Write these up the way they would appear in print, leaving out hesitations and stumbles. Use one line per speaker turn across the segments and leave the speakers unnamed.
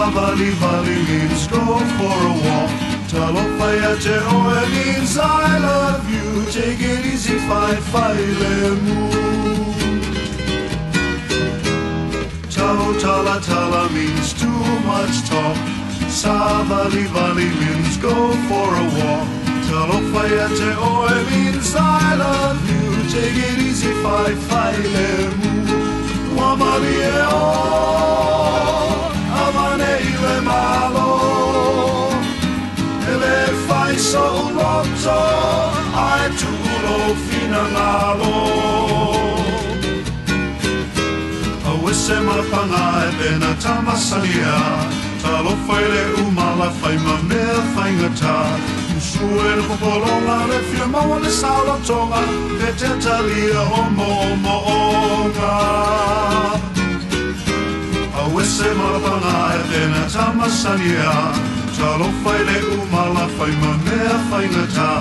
Savalivali means go for a walk. Alofa Jerome means I love you. Take it easy, faifai, lemu. Tautalatala means too much talk. Savalivali means go for a walk. Alofa Jerome means I love you. Take it easy, faifai, lemu. Malie, avane, malo. So loto, finagalo. Awese mapangai bena tamasania. Alofa umala faima mea faingata. Usue no popolonga le fia maua le saula tonga. Le te talia omo onga. Awese mapangai bena tamasania. Alofa umala faima mea faingata.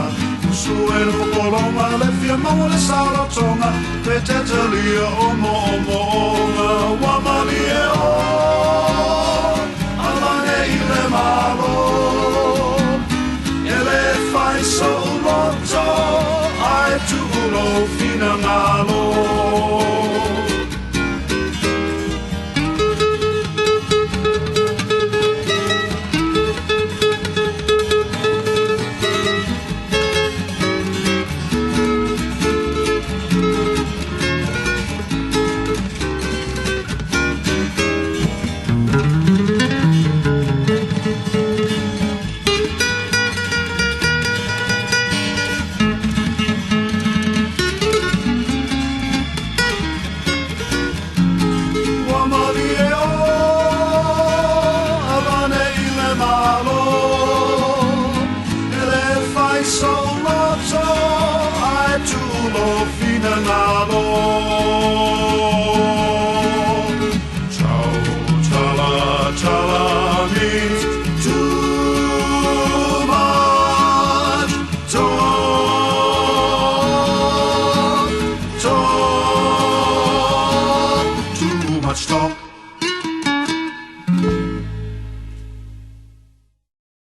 Usue no popolonga le fia maua le saula tonga. Le te talia omo onga. Wa malie avane le malo. So loto, finagalo.
Finagalo.